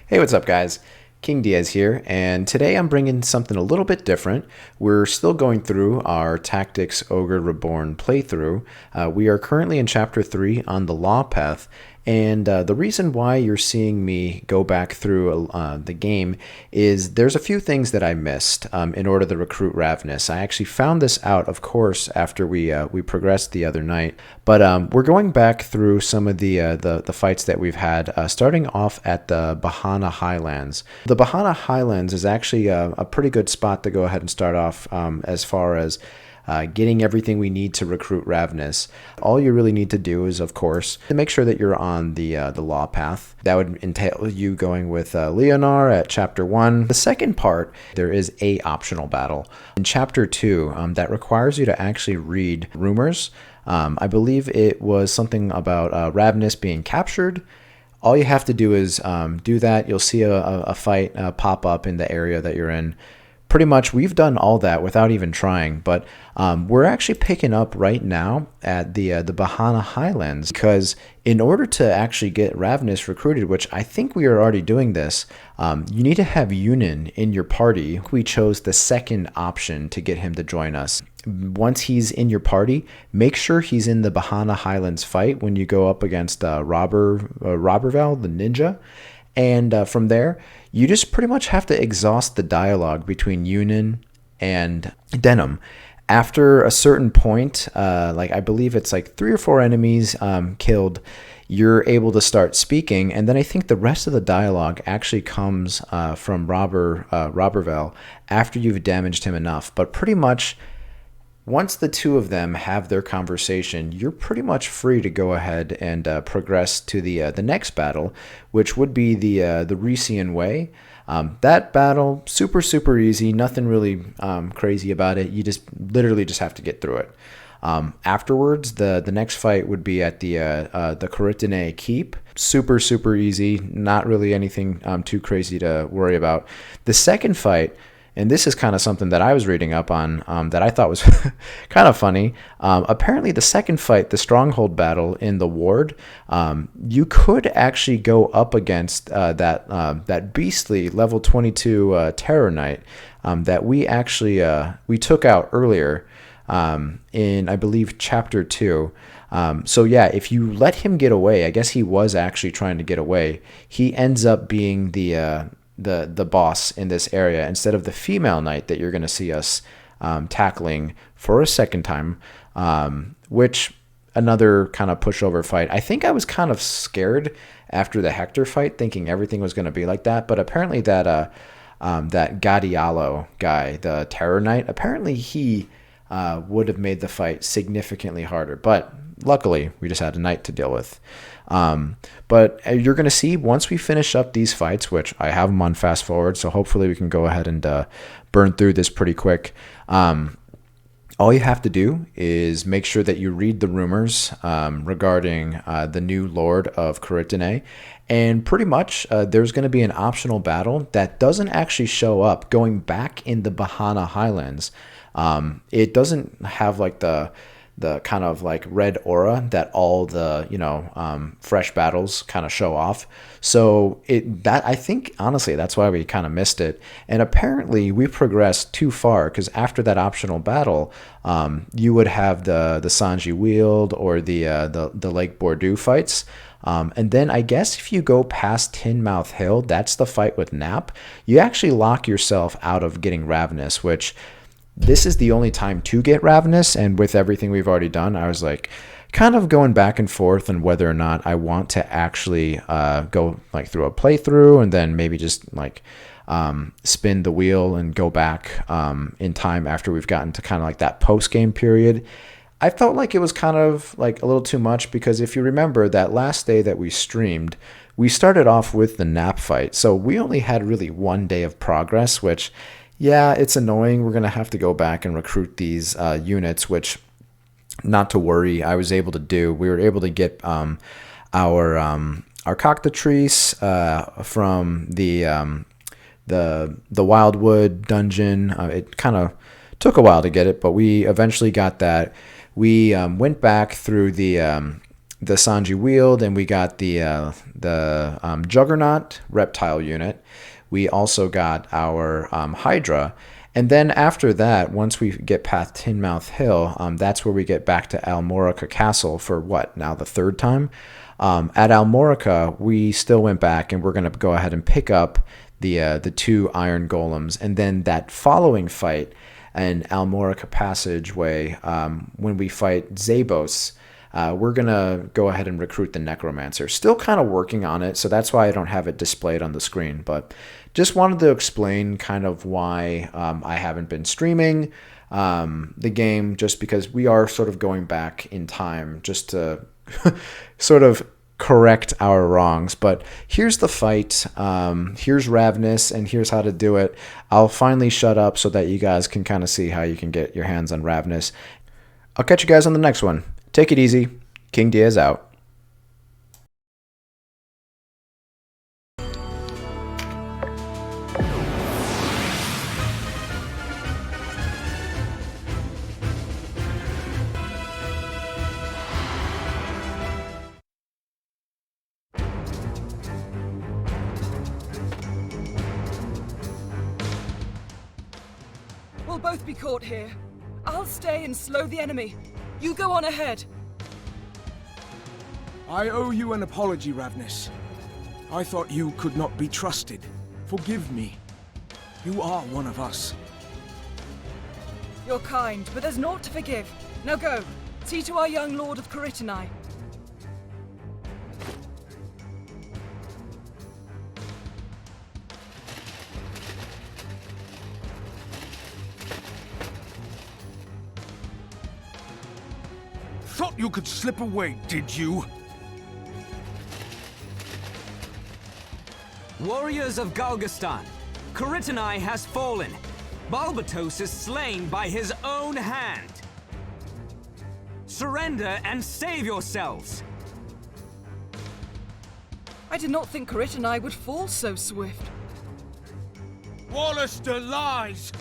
Hey, what's up, guys? King Diaz here, and today I'm bringing something a little bit different. We're still going through our Tactics Ogre Reborn playthrough. We are currently in Chapter 3 on the Law Path, and the reason why you're seeing me go back through the game is there's a few things that I missed in order to recruit Ravness. I actually found this out, of course, after we progressed the other night, but we're going back through some of the fights that we've had, starting off at the Bahana Highlands. The Bahana Highlands is actually a pretty good spot to go ahead and start off as far as getting everything we need to recruit Ravness. All you really need to do is, of course, to make sure that you're on the law path. That would entail you going with Leonor at Chapter 1. The second part, there is a optional battle. In Chapter 2, that requires you to actually read rumors. I believe it was something about Ravness being captured. All you have to do is do that. You'll see a fight pop up in the area that you're in. Pretty much, we've done all that without even trying, but we're actually picking up right now at the Bahana Highlands, because in order to actually get Ravness recruited, which I think we are already doing this, you need to have Yunin in your party. We chose the second option to get him to join us. Once he's in your party, make sure he's in the Bahana Highlands fight when you go up against Robberval, the ninja. And from there, you just pretty much have to exhaust the dialogue between Yunin and Denim. After a certain point, like I believe it's like 3 or 4 enemies killed, you're able to start speaking. And then I think the rest of the dialogue actually comes from Robberval after you've damaged him enough. But pretty much, once the two of them have their conversation, you're pretty much free to go ahead and progress to the next battle, which would be the Recian Way. That battle, super easy, nothing really crazy about it. You just literally just have to get through it. Afterwards, the next fight would be at the Caritine Keep. Super easy, not really anything too crazy to worry about. The second fight, and this is kind of something that I was reading up on that I thought was kind of funny. Apparently, the second fight, the Stronghold battle in the Ward, you could actually go up against that beastly level 22 Terror Knight that we took out earlier in, I believe, Chapter 2. So yeah, if you let him get away, I guess he was actually trying to get away. He ends up being the boss in this area instead of the female knight that you're going to see us tackling for a second time, which another kind of pushover fight. I think I was kind of scared after the Hector fight, thinking everything was going to be like that, but apparently that Gadialo guy, the Terror Knight, apparently he would have made the fight significantly harder, but luckily we just had a knight to deal with. But you're going to see once we finish up these fights, which I have them on fast forward, so hopefully we can go ahead and burn through this pretty quick. All you have to do is make sure that you read the rumors regarding the new Lord of Caritine, and pretty much there's going to be an optional battle that doesn't actually show up going back in the Bahana Highlands. It doesn't have like the kind of like red aura that all the fresh battles kind of show off. So I think honestly that's why we kind of missed it. And apparently we progressed too far, because after that optional battle, you would have the Sanji Weald or the Lake Bordeaux fights. And then I guess if you go past Tinmouth Hill, that's the fight with Nap. You actually lock yourself out of getting Ravness, which this is the only time to get Ravness, and with everything we've already done, I was like kind of going back and forth on whether or not I want to actually go like through a playthrough and then maybe just like spin the wheel and go back in time after we've gotten to kind of like that post-game period. I felt like it was kind of like a little too much, because if you remember that last day that we streamed, we started off with the Nap fight, so we only had really 1 day of progress, which, yeah, it's annoying. We're going to have to go back and recruit these units, which, not to worry, I was able to do. We were able to get our cockatrice from the Wildwood dungeon. It kind of took a while to get it, but we eventually got that. We went back through the the Sanji Wield, and we got the Juggernaut Reptile unit. We also got our Hydra. And then after that, once we get past Tinmouth Hill, that's where we get back to Almorica Castle for what, now the third time? At Almorica, we still went back, and we're going to go ahead and pick up the two Iron Golems. And then that following fight in Almorica Passageway, when we fight Zabos, we're going to go ahead and recruit the Necromancer. Still kind of working on it, so that's why I don't have it displayed on the screen. But just wanted to explain kind of why I haven't been streaming the game, just because we are sort of going back in time just to sort of correct our wrongs. But here's the fight. Here's Ravness, and here's how to do it. I'll finally shut up so that you guys can kind of see how you can get your hands on Ravness. I'll catch you guys on the next one. Take it easy. King Diaz out. We'll both be caught here. I'll stay and slow the enemy. You go on ahead. I owe you an apology, Ravness. I thought you could not be trusted. Forgive me. You are one of us. You're kind, but there's naught to forgive. Now go. See to our young lord of Caritanai. Thought you could slip away, did you? Warriors of Galgastan, Caritanai has fallen. Balbatos is slain by his own hand. Surrender and save yourselves. I did not think Caritanai would fall so swift. Wallaster lies!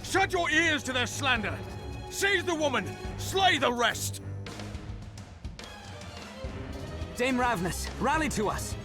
Shut your ears to their slander! Seize the woman! Slay the rest! Dame Ravness, rally to us!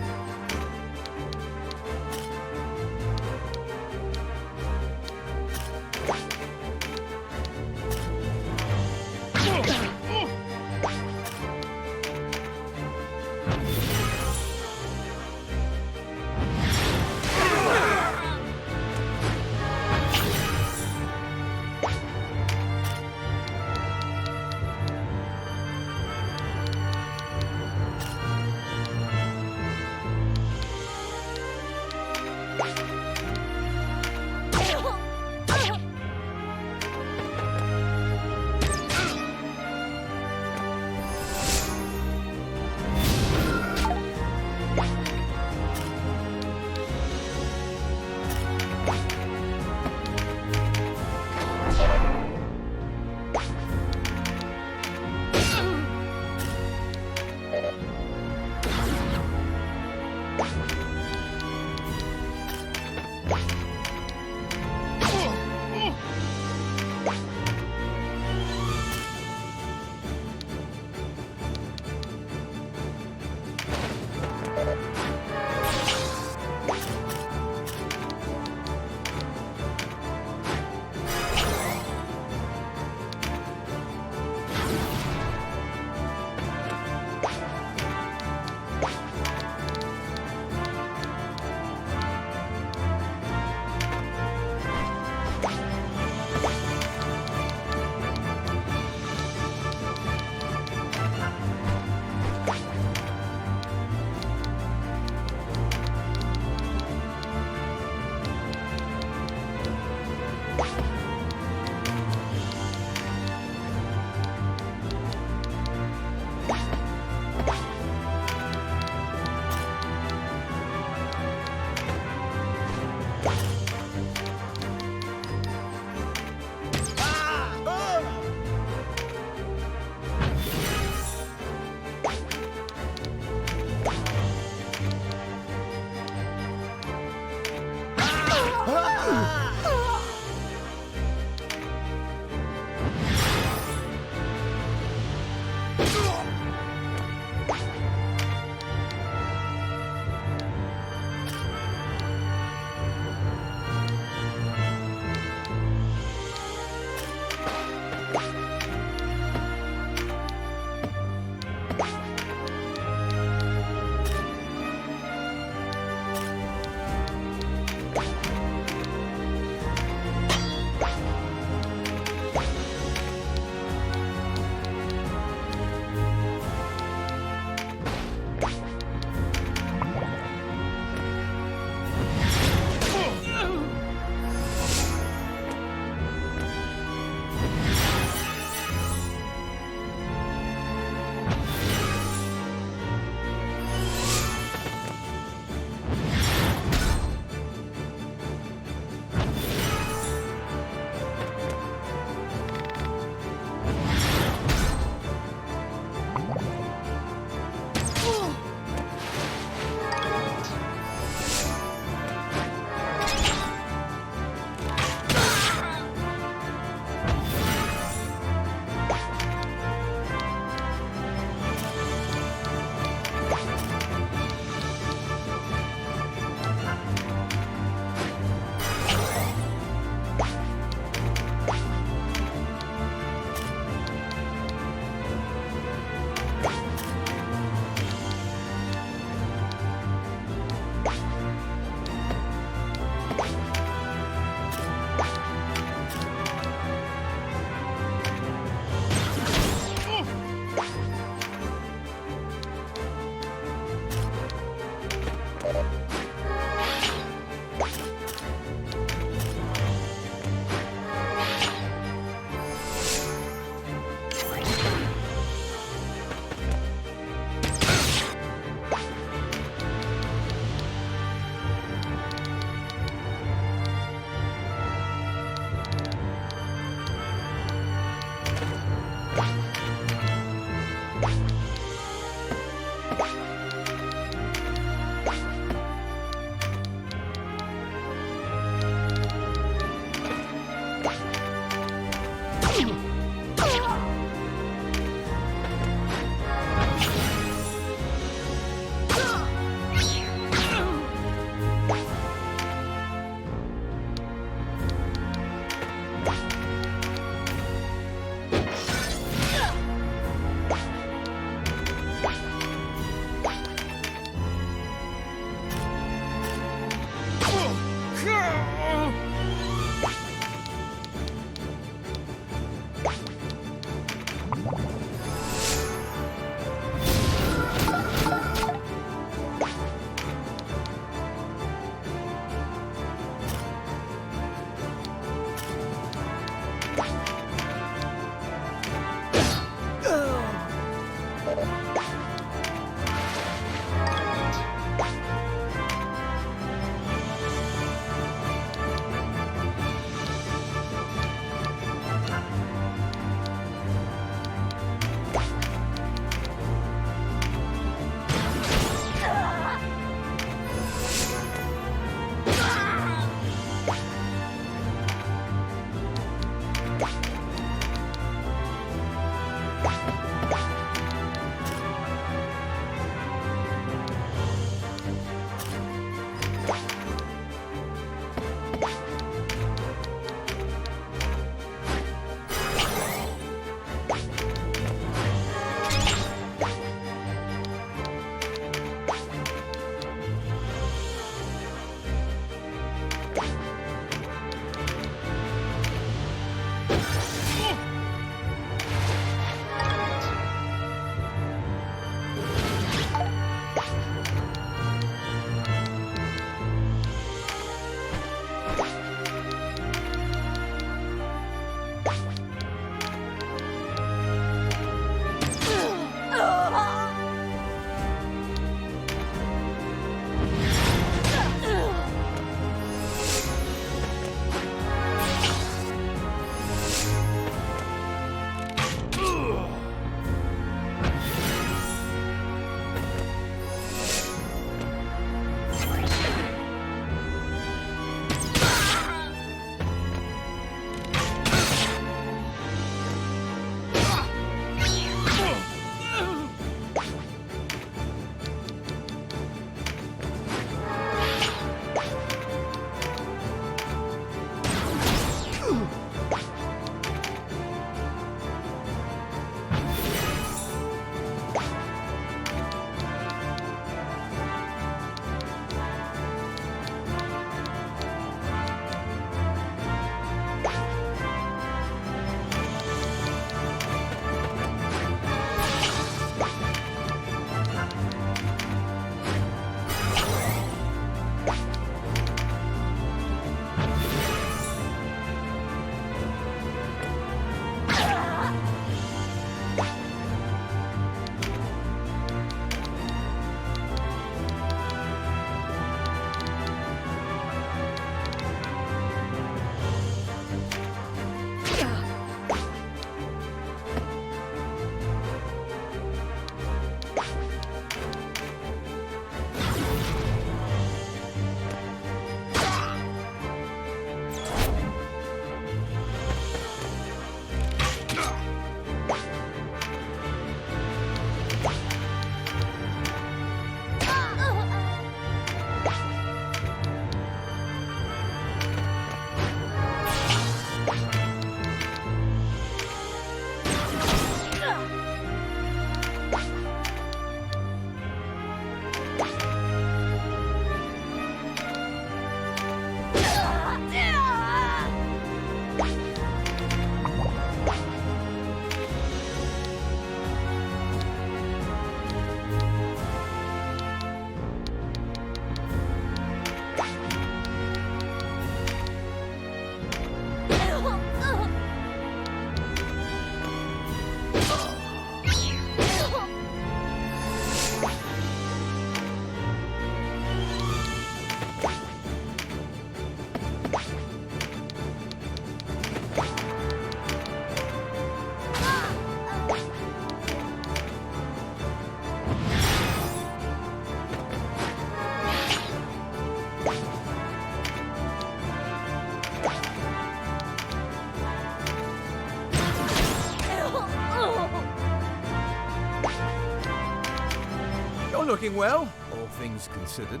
Looking well, all things considered.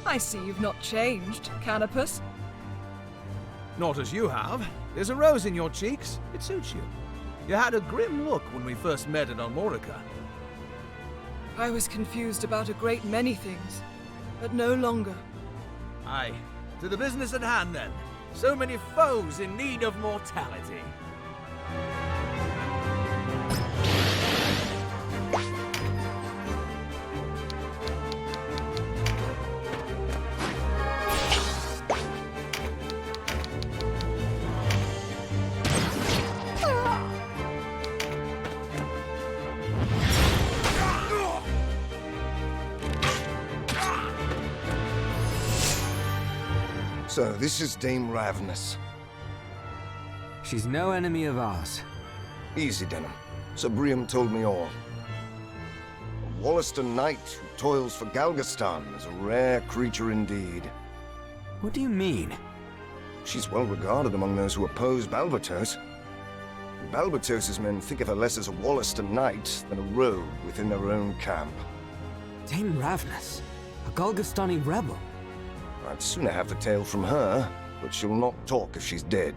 I see you've not changed, Canopus. Not as you have. There's a rose in your cheeks. It suits you. You had a grim look when we first met at Almorica. I was confused about a great many things, but no longer. Aye. To the business at hand, then. So many foes in need of mortality. So, this is Dame Ravness. She's no enemy of ours. Easy, Denham. Sir Briam told me all. A Wollaston knight who toils for Galgastan is a rare creature indeed. What do you mean? She's well regarded among those who oppose Balbatos. Balbatos's men think of her less as a Wollaston knight than a rogue within their own camp. Dame Ravness, a Galgastani rebel. I'd sooner have the tale from her, but she'll not talk if she's dead.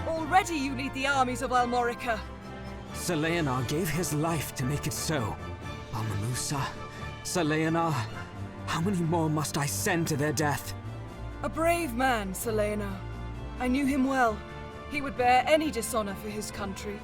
Already you lead the armies of Almorica. Sir Leonar gave his life to make it so. Balmamusa, Sir Leonar, how many more must I send to their death? A brave man, Sir Leonar. I knew him well. He would bear any dishonor for his country.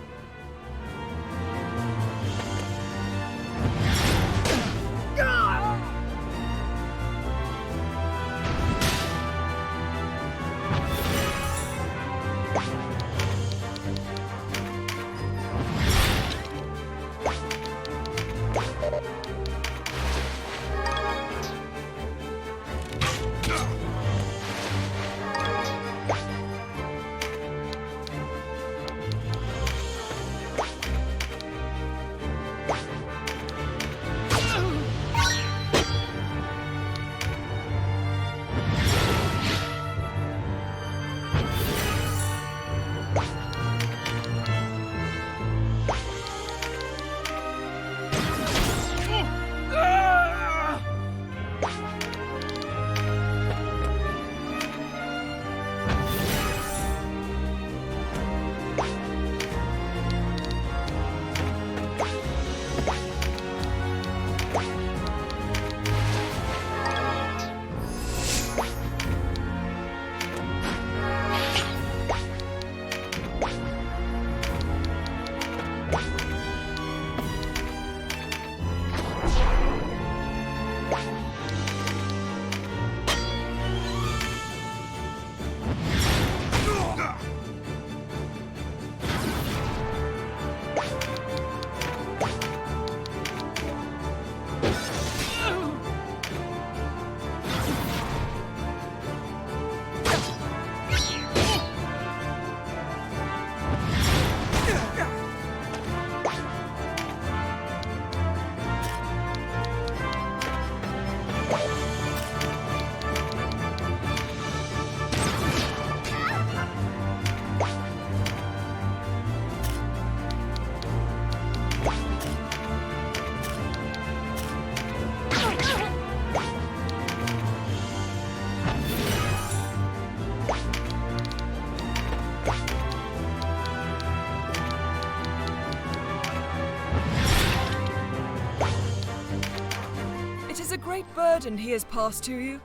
A great burden he has passed to you.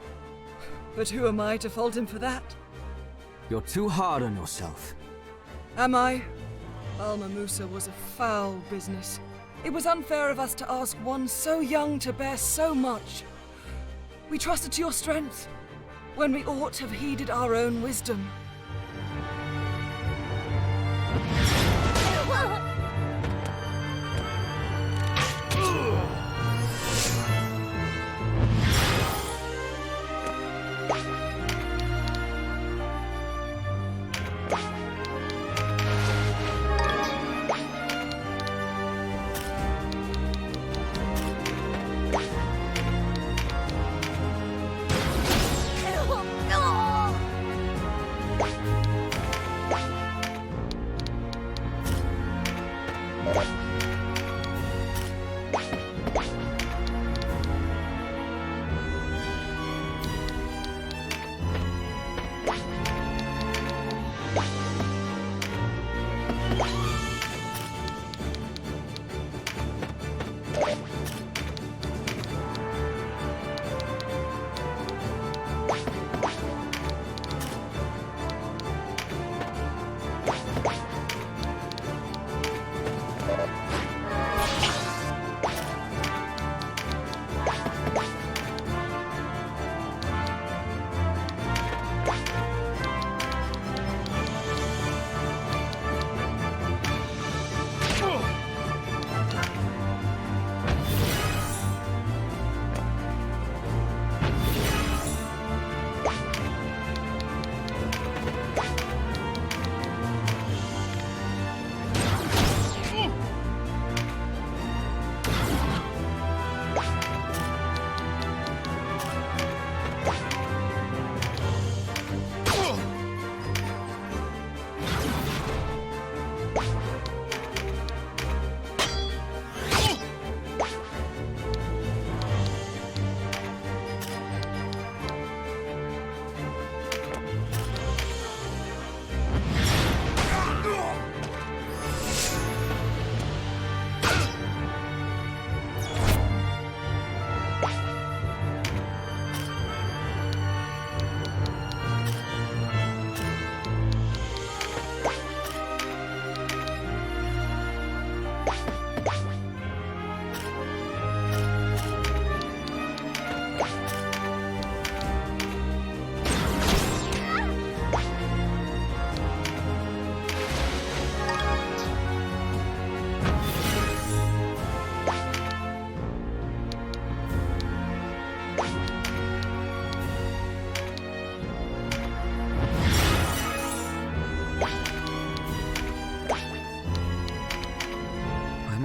But who am I to fault him for that? You're too hard on yourself. Am I? Balmamusa was a foul business. It was unfair of us to ask one so young to bear so much. We trusted to your strength, when we ought to have heeded our own wisdom.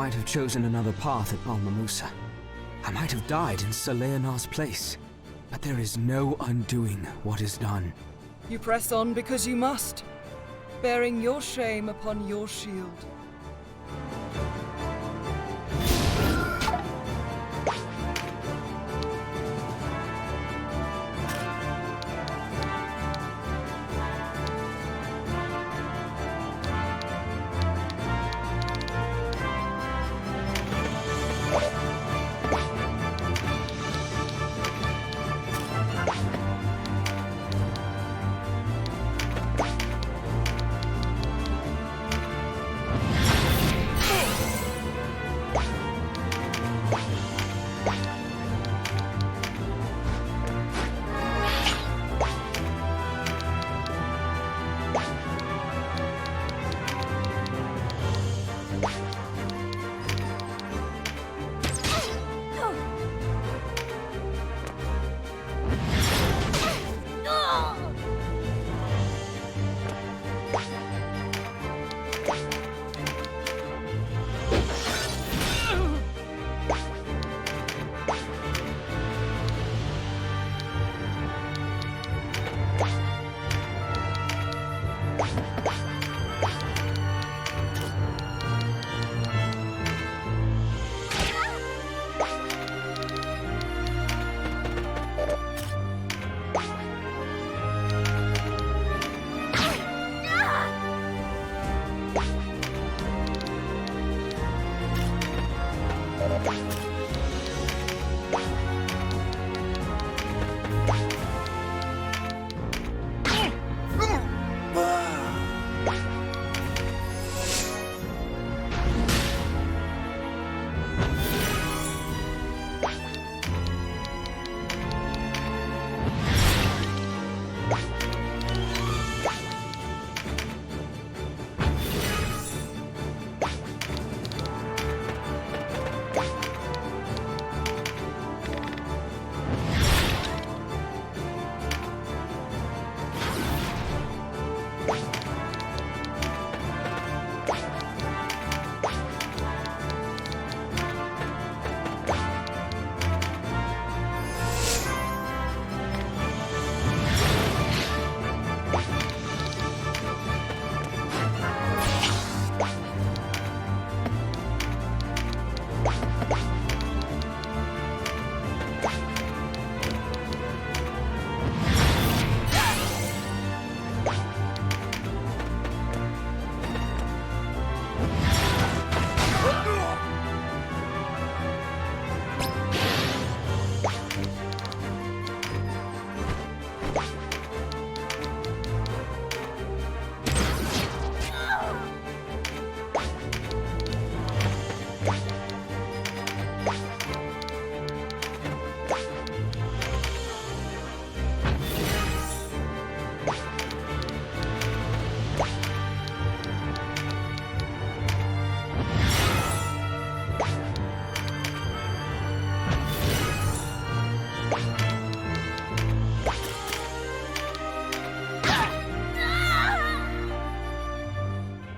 might have chosen another path at Alma-Musa. I might have died in Sir Leonar's place. But there is no undoing what is done. You press on because you must, bearing your shame upon your shield.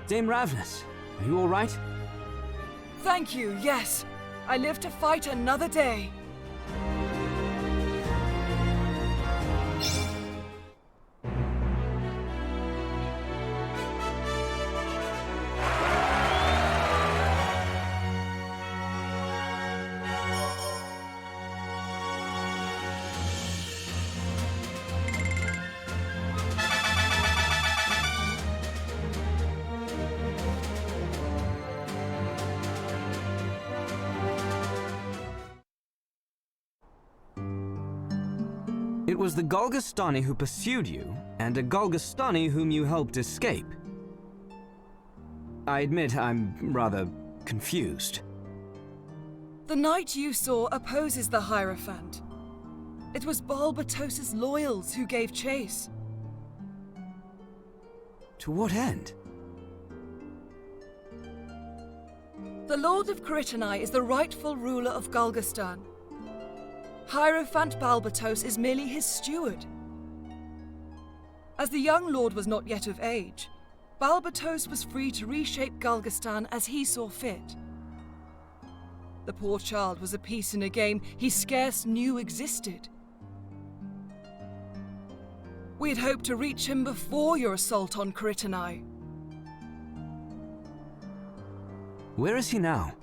Dame Ravness, are you all right? Thank you, yes. I live to fight another day. It was the Golgostani who pursued you, and a Golgostani whom you helped escape. I admit I'm rather confused. The knight you saw opposes the Hierophant. It was Balbatos's loyals who gave chase. To what end? The Lord of Caritanai is the rightful ruler of Golgostan. Hierophant Balbatos is merely his steward. As the young lord was not yet of age, Balbatos was free to reshape Golgostan as he saw fit. The poor child was a piece in a game he scarce knew existed. We had hoped to reach him before your assault on Caritanai. Where is he now?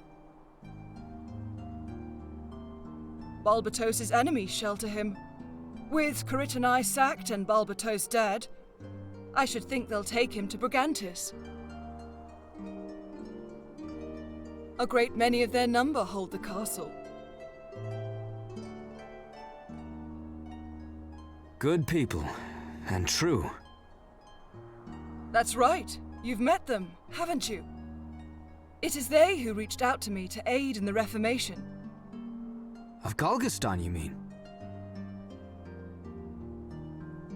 Balbatos's enemies shelter him. With Caritanai sacked and Balbatos dead, I should think they'll take him to Brigantis. A great many of their number hold the castle. Good people, and true. That's right. You've met them, haven't you? It is they who reached out to me to aid in the Reformation. Of Galgastan, you mean?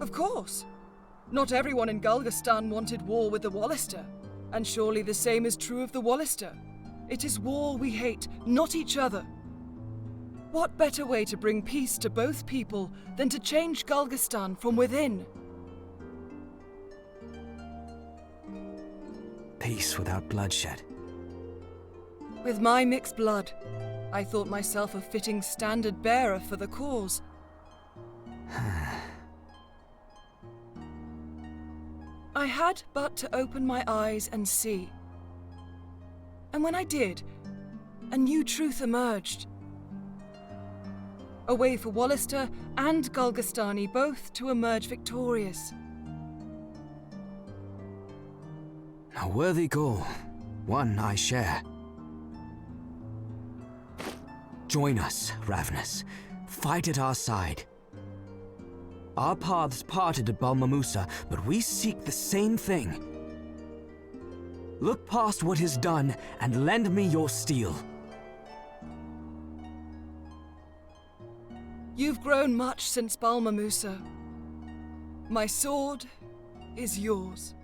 Of course. Not everyone in Galgastan wanted war with the Wallister, and surely the same is true of the Wallister. It is war we hate, not each other. What better way to bring peace to both people than to change Galgastan from within? Peace without bloodshed. With my mixed blood, I thought myself a fitting standard bearer for the cause. I had but to open my eyes and see. And when I did, a new truth emerged. A way for Wallister and Galgastani both to emerge victorious. A worthy goal, one I share. Join us, Ravness. Fight at our side. Our paths parted at Balmamusa, but we seek the same thing. Look past what is done and lend me your steel. You've grown much since Balmamusa. My sword is yours.